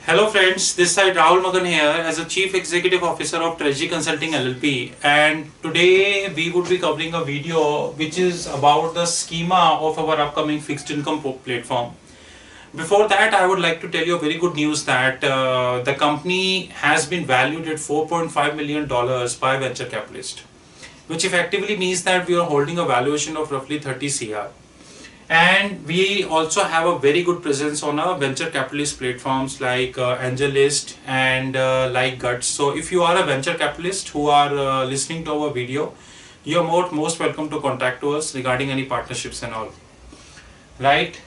Hello friends, this side Rahul Magan here as a Chief Executive Officer of Treasury Consulting LLP, and today we would be covering a video which is about the schema of our upcoming fixed income platform. Before that, I would like to tell you a very good news that the company has been valued at $4.5 million by venture capitalist, which effectively means that we are holding a valuation of roughly 30 CR. And we also have a very good presence on our venture capitalist platforms like AngelList and like Guts. So if you are a venture capitalist who are listening to our video, you are most welcome to contact to us regarding any partnerships and all. Right?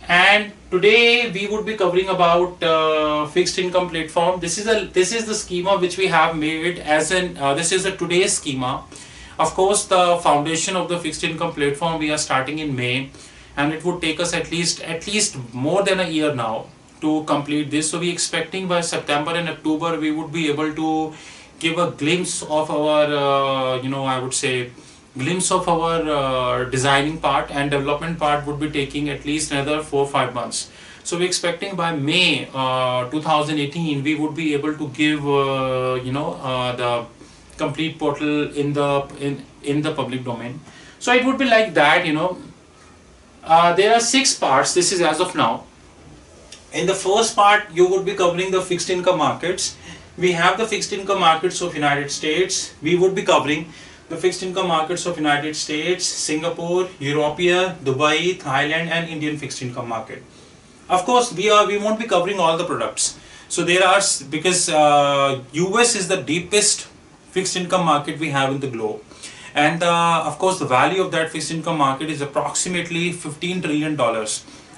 And today we would be covering about fixed income platform. This is the schema which we have made as an this is a today's schema. Of course, the foundation of the fixed income platform we are starting in May, and it would take us at least more than a year now to complete this. So we expecting by September and October we would be able to give a glimpse of our I would say glimpse of our designing part, and development part would be taking at least another 4-5 months. So we're expecting by May 2018 we would be able to give the complete portal in the public domain. So it would be like that, there are 6 parts. This is as of now. In the first part, you would be covering the fixed income markets. We have the fixed income markets of United States. We would be covering the fixed income markets of United States, Singapore, European, Dubai, Thailand, and Indian fixed income market. Of course, we won't be covering all the products. So there are, because US is the deepest fixed income market we have in the globe. And of course, the value of that fixed income market is approximately $15 trillion.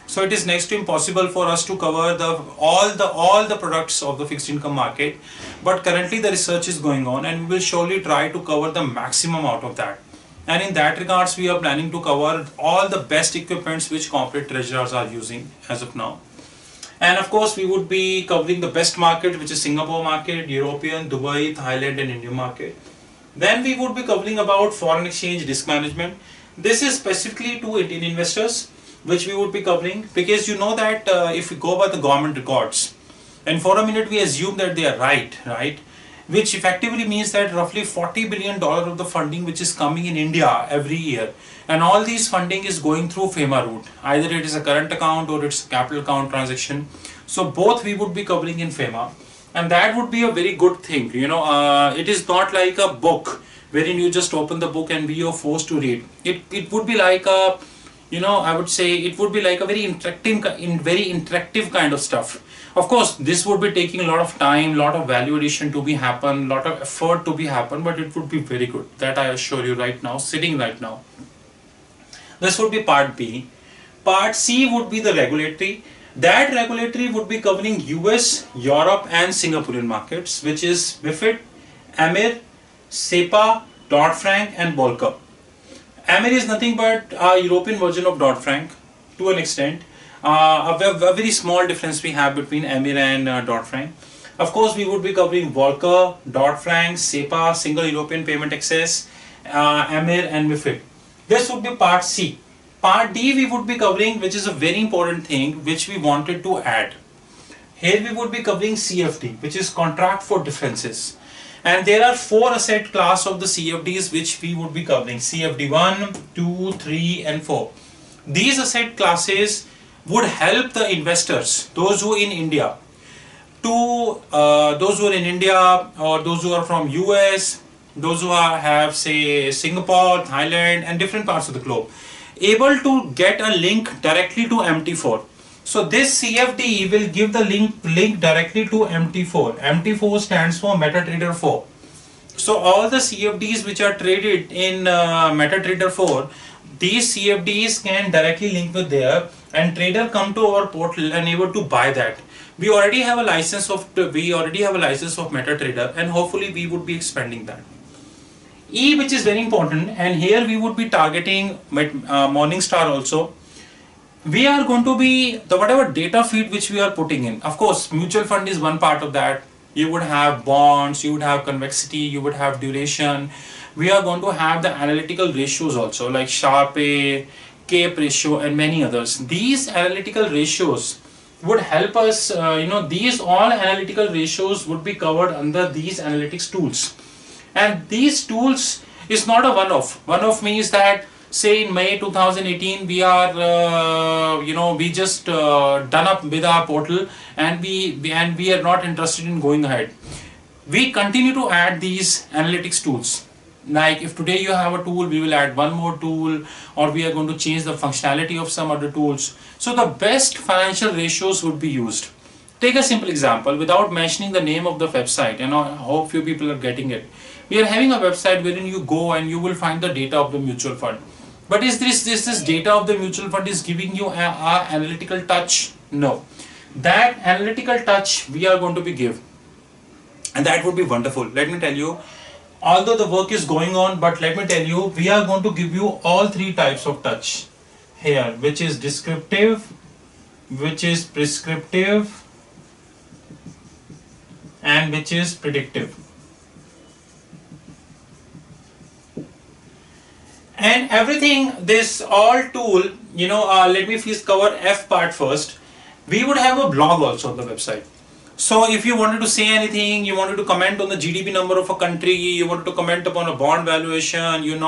So it is next to impossible for us to cover all the products of the fixed income market. But currently the research is going on, and we will surely try to cover the maximum out of that. And in that regards, we are planning to cover all the best equipments which corporate treasurers are using as of now. And of course, we would be covering the best market, which is Singapore market, European, Dubai, Thailand, and Indian market. Then we would be covering about foreign exchange risk management. This is specifically to Indian investors, which we would be covering, because you know that if we go by the government records, and for a minute we assume that they are right, which effectively means that roughly $40 billion of the funding which is coming in India every year, and all these funding is going through FEMA route. Either it is a current account or it's a capital account transaction. So both we would be covering in FEMA. And that would be a very good thing, it is not like a book wherein you just open the book and you are forced to read. It would be like a, I would say it would be like a very interactive kind of stuff. Of course, this would be taking a lot of time, lot of value addition to be happen, lot of effort to be happen, but it would be very good. That I assure you right now, sitting right now. This would be part B. Part C would be the regulatory. That regulatory would be covering US, Europe, and Singaporean markets, which is MiFID, AMIR, SEPA, Dodd-Frank, and Volcker. AMIR is nothing but a European version of Dodd-Frank to an extent. A very small difference we have between AMIR and Dodd-Frank. Of course, we would be covering Volcker, Dodd-Frank, SEPA, Single European Payment Access, AMIR, and MiFID. This would be part C. Part D we would be covering, which is a very important thing which we wanted to add. Here we would be covering CFD, which is contract for differences. And there are 4 asset class of the CFDs which we would be covering. CFD 1, 2, 3, and 4. These asset classes would help the investors, those who are in India, or those who are from US, those who have say Singapore, Thailand, and different parts of the globe, able to get a link directly to MT4. So this CFD will give the link directly to MT4. MT4 stands for MetaTrader 4. So all the CFDs which are traded in MetaTrader 4, these CFDs can directly link with there, and trader come to our portal and able to buy that. We already have a license of MetaTrader, and hopefully we would be expanding that. E, which is very important, and here we would be targeting Morningstar also. We are going to be whatever data feed which we are putting in. Of course, mutual fund is one part of that. You would have bonds, you would have convexity, you would have duration. We are going to have the analytical ratios also, like Sharpe, CAPE ratio, and many others. These analytical ratios would help us, these all analytical ratios would be covered under these analytics tools. And these tools is not a one-off. One-off means that, say in May 2018, we are, we just done up with our portal, and we are not interested in going ahead. We continue to add these analytics tools. Like if today you have a tool, we will add one more tool, or we are going to change the functionality of some other tools. So the best financial ratios would be used. Take a simple example without mentioning the name of the website, and I hope few people are getting it. We are having a website wherein you go and you will find the data of the mutual fund. But is this data of the mutual fund is giving you a analytical touch? No. That analytical touch we are going to be give, and that would be wonderful. Let me tell you, although the work is going on, but let me tell you, we are going to give you all three types of touch here, which is descriptive, which is prescriptive, and which is predictive. And everything, this all tool, let me first cover F part first. We would have a blog also on the website. So if you wanted to say anything, you wanted to comment on the GDP number of a country, you wanted to comment upon a bond valuation, you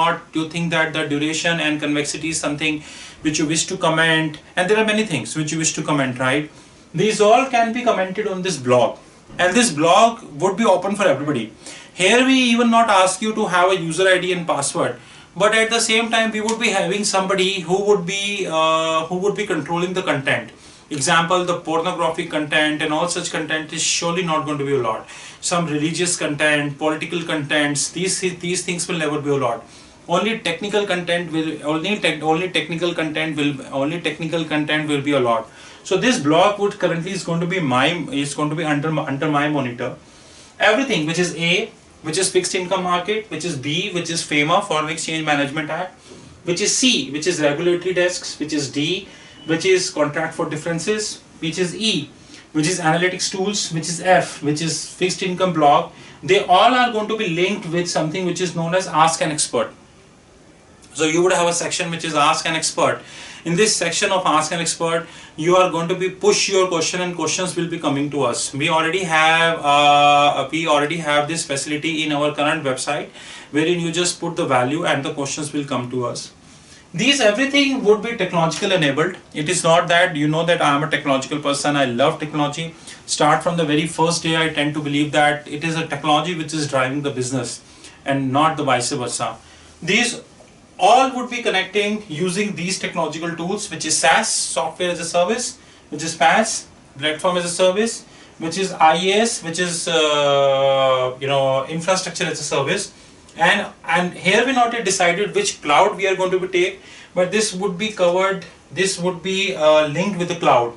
think that the duration and convexity is something which you wish to comment, and there are many things which you wish to comment, right? These all can be commented on this blog, and this blog would be open for everybody. Here we even not ask you to have a user ID and password, but at the same time we would be having somebody who would be controlling the content. Example, the pornographic content and all such content is surely not going to be allowed. Some religious content, political contents, these things will never be allowed. Only technical content will only technical content will be allowed. So this blog would currently is going to be under my monitor. Everything which is A, which is fixed income market, which is B, which is FEMA, Foreign Exchange Management Act, which is C, which is regulatory desks, which is D, which is contract for differences, which is E, which is analytics tools, which is F, which is fixed income blog. They all are going to be linked with something which is known as Ask an Expert. So you would have a section which is Ask an Expert. In this section of Ask an Expert, you are going to be push your question, and questions will be coming to us. We already have this facility in our current website, wherein you just put the value and the questions will come to us. These everything would be technological enabled. It is not that that I am a technological person. I love technology. Start from the very first day, I tend to believe that it is a technology which is driving the business and not the vice versa. These all would be connecting using these technological tools, which is SaaS, software as a service, which is PaaS, platform as a service, which is IaaS, which is infrastructure as a service. And here we not yet decided which cloud we are going to take, but this would be covered, this would be linked with the cloud.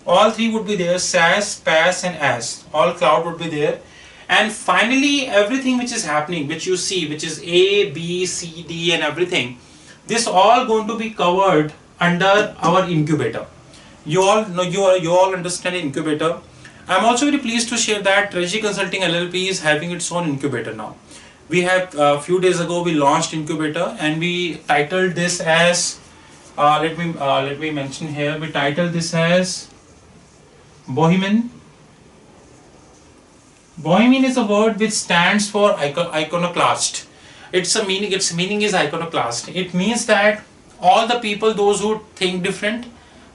All three would be there: SaaS, PaaS and IaaS. All cloud would be there. And finally, everything which is happening, which you see, which is A, B, C, D and everything, this all going to be covered under our incubator. You all know, you all understand incubator. I'm also very pleased to share that Treasury Consulting LLP is having its own incubator now. We have a few days ago we launched incubator, and we titled this as let me mention here, we titled this as Bohemian. Bohemian is a word which stands for iconoclast. Its meaning is iconoclast. It means that all the people, those who think different,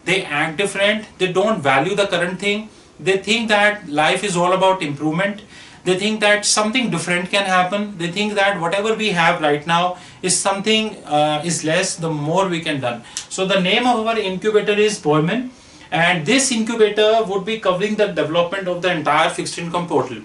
they act different, they don't value the current thing, they think that life is all about improvement. They think that something different can happen. They think that whatever we have right now is something is less, the more we can done. So the name of our incubator is Bohemian, and this incubator would be covering the development of the entire fixed income portal.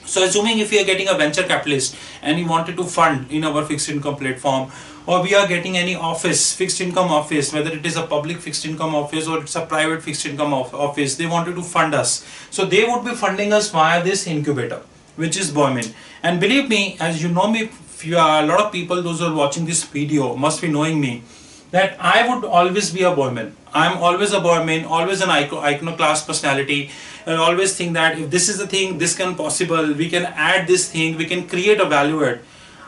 So assuming if we are getting a venture capitalist and he wanted to fund in our fixed income platform, or we are getting any office, fixed income office, whether it is a public fixed income office or it's a private fixed income office, they wanted to fund us. So they would be funding us via this incubator, which is Bohemian. And believe me, as you know me, a lot of people, those who are watching this video must be knowing me, that I would always be a Bohemian. I'm always a Bohemian, always an iconoclast personality. I always think that if this is the thing, this can possible, we can add this thing, we can create a value add.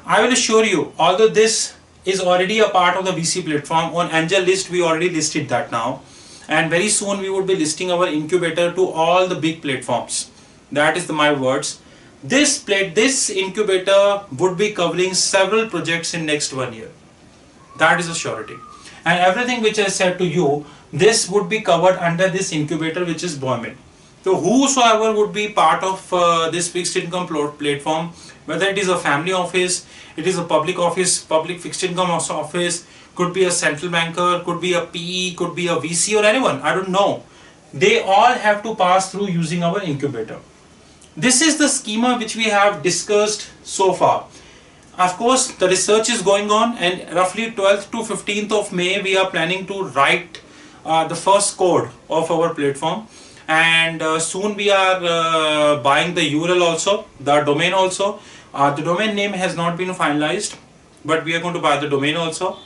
I will assure you, although this is already a part of the VC platform, on Angel list we already listed that now. and very soon we would be listing our incubator to all the big platforms. That is my words. This incubator would be covering several projects in next 1 year. That is a surety. And everything which I said to you, this would be covered under this incubator, which is Boyman. So whosoever would be part of this fixed income platform, whether it is a family office, it is a public office, public fixed income office, could be a central banker, could be a PE, could be a VC or anyone, I don't know. They all have to pass through using our incubator. This is the schema which we have discussed so far. Of course, the research is going on, and roughly 12th to 15th of May, we are planning to write the first code of our platform. And soon we are buying the URL also, the domain also. The domain name has not been finalized, but we are going to buy the domain also.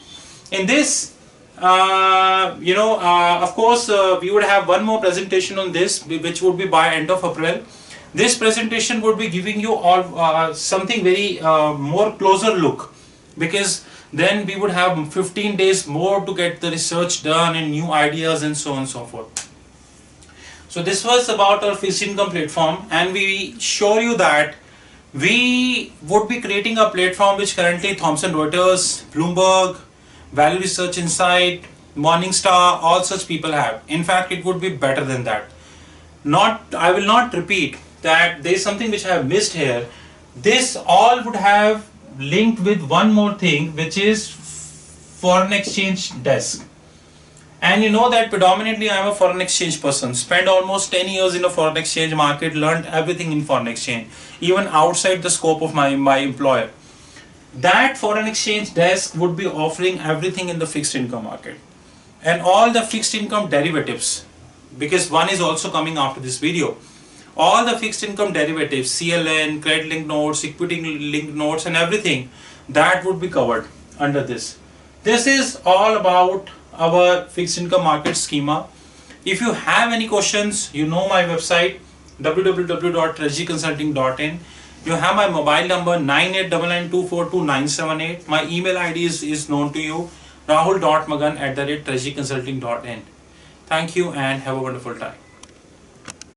In this, of course, we would have one more presentation on this, which would be by end of April. This presentation would be giving you all something very more closer look, because then we would have 15 days more to get the research done and new ideas and so on and so forth. So this was about our fixed income platform, and we show you that we would be creating a platform which currently Thomson Reuters, Bloomberg, Value Research Insight, Morningstar, all such people have. In fact, it would be better than that. I will not repeat that there is something which I have missed here. This all would have linked with one more thing, which is foreign exchange desk. And you know that predominantly I am a foreign exchange person. Spent almost 10 years in the foreign exchange market, learned everything in foreign exchange, even outside the scope of my employer. That foreign exchange desk would be offering everything in the fixed income market and all the fixed income derivatives, because one is also coming after this video. All the fixed income derivatives, CLN, credit linked notes, equity linked notes, and everything that would be covered under this. This is all about our fixed income market schema. If you have any questions, you know my website www.treasuryconsulting.in. You have my mobile number 9899242978. My email ID is known to you, rahul.magan@treasuryconsulting.in. Thank you and have a wonderful time.